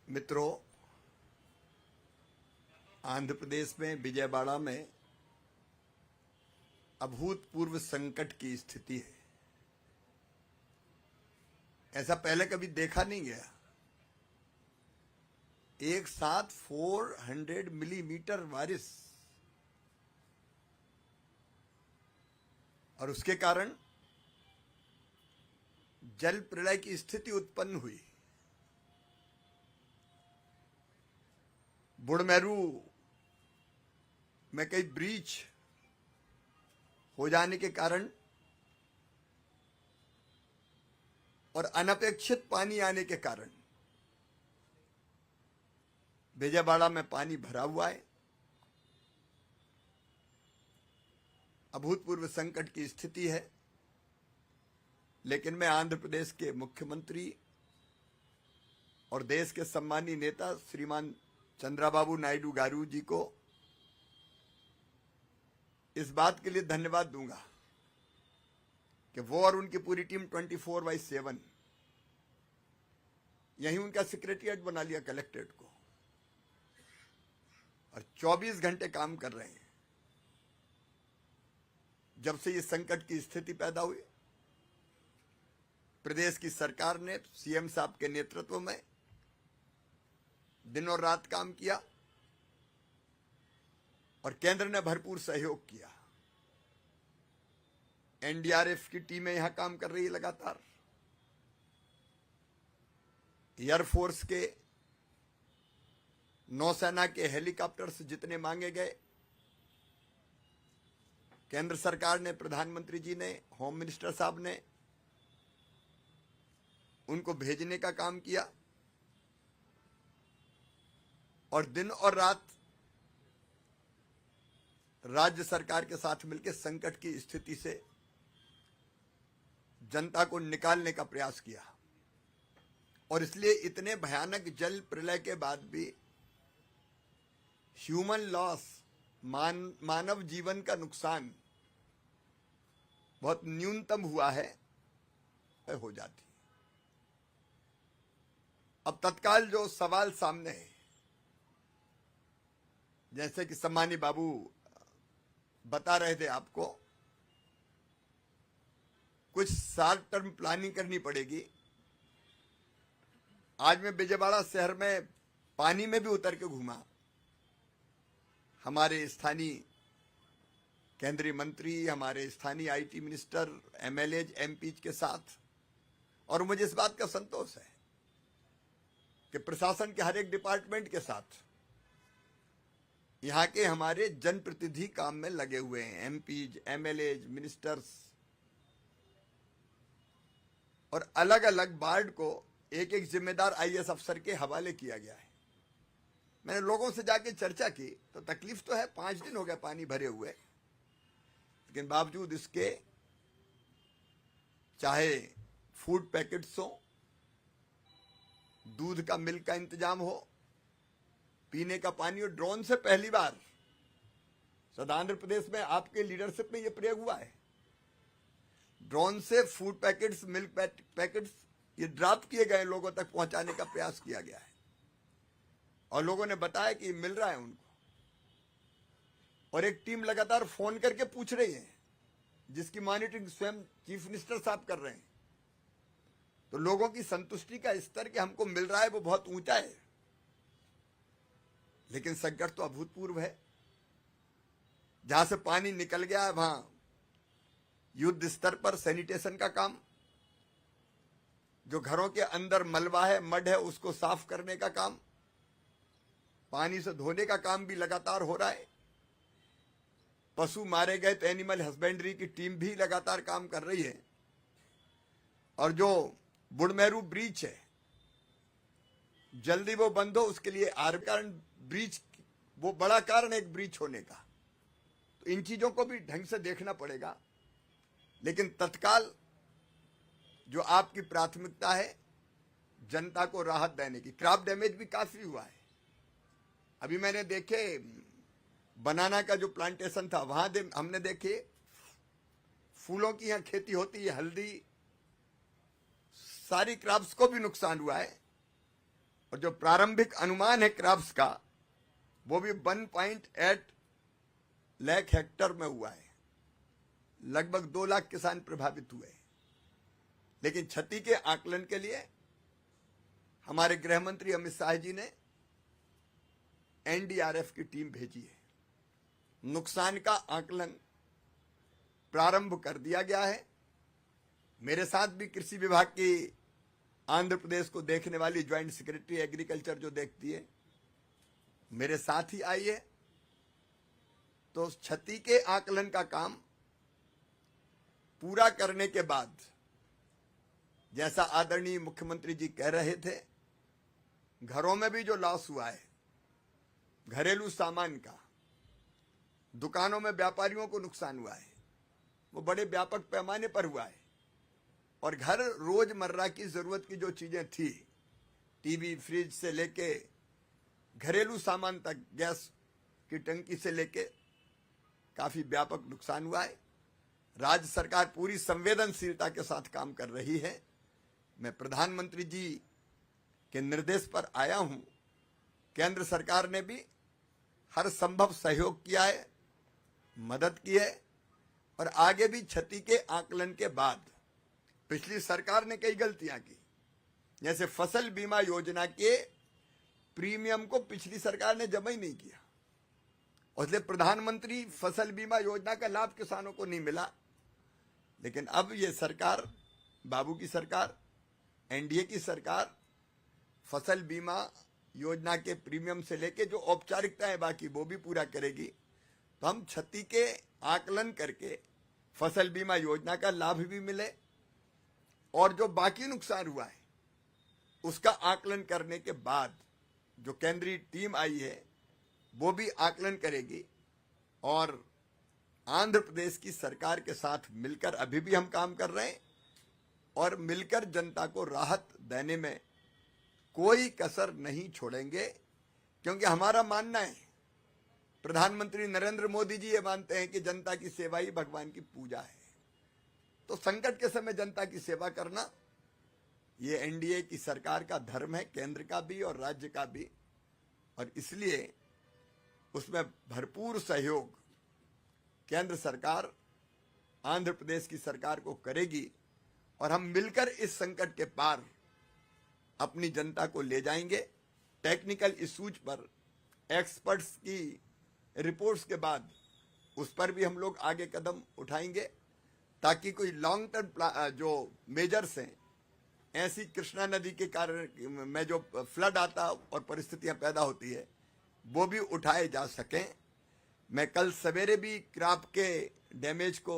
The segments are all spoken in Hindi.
मित्रों, आंध्र प्रदेश में विजयवाड़ा में अभूतपूर्व संकट की स्थिति है। ऐसा पहले कभी देखा नहीं गया। एक साथ 400 मिलीमीटर बारिश और उसके कारण जल प्रलय की स्थिति उत्पन्न हुई। बुडमेरू में कई ब्रीच हो जाने के कारण और अनपेक्षित पानी आने के कारण विजयवाड़ा में पानी भरा हुआ है। अभूतपूर्व संकट की स्थिति है। लेकिन मैं आंध्र प्रदेश के मुख्यमंत्री और देश के सम्मानीय नेता श्रीमान चंद्राबाबू नायडू गारू जी को इस बात के लिए धन्यवाद दूंगा कि वो और उनकी पूरी टीम 24/7 यहीं उनका सेक्रेटरिएट बना लिया कलेक्ट्रेट को और 24 घंटे काम कर रहे हैं। जब से ये संकट की स्थिति पैदा हुई, प्रदेश की सरकार ने सीएम साहब के नेतृत्व में दिन और रात काम किया और केंद्र ने भरपूर सहयोग किया। एनडीआरएफ की टीमें यहां काम कर रही है लगातार। एयरफोर्स के, नौसेना के हेलीकॉप्टर्स जितने मांगे गए, केंद्र सरकार ने, प्रधानमंत्री जी ने, होम मिनिस्टर साहब ने उनको भेजने का काम किया और दिन और रात राज्य सरकार के साथ मिलकर संकट की स्थिति से जनता को निकालने का प्रयास किया। और इसलिए इतने भयानक जल प्रलय के बाद भी ह्यूमन लॉस, मानव जीवन का नुकसान बहुत न्यूनतम हुआ है, हो जाती। अब तत्काल जो सवाल सामने है, जैसे कि सम्मानी बाबू बता रहे थे आपको, कुछ शॉर्ट टर्म प्लानिंग करनी पड़ेगी। आज मैं विजयवाड़ा शहर में पानी में भी उतर के घूमा, हमारे स्थानीय केंद्रीय मंत्री, हमारे स्थानीय आईटी मिनिस्टर, एमएलए, एमपी के साथ, और मुझे इस बात का संतोष है कि प्रशासन के हर एक डिपार्टमेंट के साथ यहाँ के हमारे जनप्रतिनिधि काम में लगे हुए हैं। एमपीज, एमएलए, मिनिस्टर्स, और अलग अलग वार्ड को एक एक जिम्मेदार आईएएस अफसर के हवाले किया गया है। मैंने लोगों से जाके चर्चा की तो तकलीफ तो है, 5 दिन हो गए पानी भरे हुए, लेकिन बावजूद इसके चाहे फूड पैकेट्स हो, दूध का, मिल्क का इंतजाम हो, पीने का पानी हो, ड्रोन से पहली बार सद आंध्र प्रदेश में आपके लीडरशिप में यह प्रयोग हुआ है। ड्रोन से फूड पैकेट्स, मिल्क पैकेट्स ये ड्रॉप किए गए, लोगों तक पहुंचाने का प्रयास किया गया है और लोगों ने बताया कि मिल रहा है उनको। और एक टीम लगातार फोन करके पूछ रही है, जिसकी मॉनिटरिंग स्वयं चीफ मिनिस्टर साहब कर रहे हैं। तो लोगों की संतुष्टि का स्तर कि हमको मिल रहा है वो बहुत ऊंचा है। लेकिन संकट तो अभूतपूर्व है। जहां से पानी निकल गया है वहां युद्ध स्तर पर सैनिटेशन का काम, जो घरों के अंदर मलबा है, मड है, उसको साफ करने का काम, पानी से धोने का काम भी लगातार हो रहा है। पशु मारे गए तो एनिमल हस्बेंड्री की टीम भी लगातार काम कर रही है। और जो बुडमेरू ब्रीच है, जल्दी वो बंद हो, उसके लिए कारण ब्रीच, वो बड़ा कारण है एक ब्रीच होने का। तो इन चीजों को भी ढंग से देखना पड़ेगा। लेकिन तत्काल जो आपकी प्राथमिकता है, जनता को राहत देने की। क्रॉप डैमेज भी काफी हुआ है। अभी मैंने देखे बनाना का जो प्लांटेशन था, वहां हमने देखे फूलों की यहां खेती होती है, हल्दी, सारी क्रॉप्स को भी नुकसान हुआ है। और जो प्रारंभिक अनुमान है क्रॉप्स का वो भी 1.8 लाख हेक्टर में हुआ है। लगभग 2 लाख किसान प्रभावित हुए। लेकिन क्षति के आकलन के लिए हमारे गृह मंत्री अमित शाह जी ने एनडीआरएफ की टीम भेजी है। नुकसान का आकलन प्रारंभ कर दिया गया है। मेरे साथ भी कृषि विभाग की आंध्र प्रदेश को देखने वाली ज्वाइंट सेक्रेटरी एग्रीकल्चर जो देखती है मेरे साथ ही आई है। तो क्षति के आकलन का काम पूरा करने के बाद, जैसा आदरणीय मुख्यमंत्री जी कह रहे थे, घरों में भी जो लॉस हुआ है, घरेलू सामान का, दुकानों में व्यापारियों को नुकसान हुआ है, वो बड़े व्यापक पैमाने पर हुआ है। और घर रोजमर्रा की जरूरत की जो चीजें थी, टीवी, फ्रिज से लेके घरेलू सामान तक, गैस की टंकी से लेके काफी व्यापक नुकसान हुआ है। राज्य सरकार पूरी संवेदनशीलता के साथ काम कर रही है। मैं प्रधानमंत्री जी के निर्देश पर आया हूं। केंद्र सरकार ने भी हर संभव सहयोग किया है, मदद की है। और आगे भी क्षति के आकलन के बाद, पिछली सरकार ने कई गलतियां की, जैसे फसल बीमा योजना के प्रीमियम को पिछली सरकार ने जमा ही नहीं किया, इसलिए प्रधानमंत्री फसल बीमा योजना का लाभ किसानों को नहीं मिला। लेकिन अब ये सरकार, बाबू की सरकार, एनडीए की सरकार, फसल बीमा योजना के प्रीमियम से लेके जो औपचारिकताएं बाकी वो भी पूरा करेगी। तो हम क्षति के आकलन करके फसल बीमा योजना का लाभ भी मिले और जो बाकी नुकसान हुआ है उसका आकलन करने के बाद जो केंद्रीय टीम आई है वो भी आकलन करेगी। और आंध्र प्रदेश की सरकार के साथ मिलकर अभी भी हम काम कर रहे हैं और मिलकर जनता को राहत देने में कोई कसर नहीं छोड़ेंगे। क्योंकि हमारा मानना है, प्रधानमंत्री नरेंद्र मोदी जी ये मानते हैं कि जनता की सेवा ही भगवान की पूजा है। तो संकट के समय जनता की सेवा करना ये एनडीए की सरकार का धर्म है, केंद्र का भी और राज्य का भी। और इसलिए उसमें भरपूर सहयोग केंद्र सरकार आंध्र प्रदेश की सरकार को करेगी और हम मिलकर इस संकट के पार अपनी जनता को ले जाएंगे। टेक्निकल इश्यूज पर एक्सपर्ट्स की रिपोर्ट्स के बाद उस पर भी हम लोग आगे कदम उठाएंगे ताकि कोई लॉन्ग टर्म जो मेजर्स हैं, ऐसी कृष्णा नदी के कारण में जो फ्लड आता और परिस्थितियां पैदा होती है वो भी उठाए जा सकें। मैं कल सवेरे भी क्रॉप के डैमेज को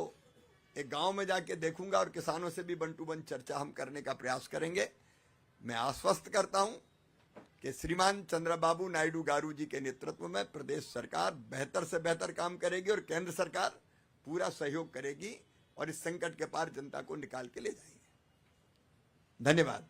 एक गांव में जाके देखूंगा और किसानों से भी 1 to 1 चर्चा हम करने का प्रयास करेंगे। मैं आश्वस्त करता हूं कि श्रीमान चंद्रबाबू नायडू गारू जी के नेतृत्व में प्रदेश सरकार बेहतर से बेहतर काम करेगी और केंद्र सरकार पूरा सहयोग करेगी और इस संकट के पार जनता को निकाल के ले जाएगी। धन्यवाद।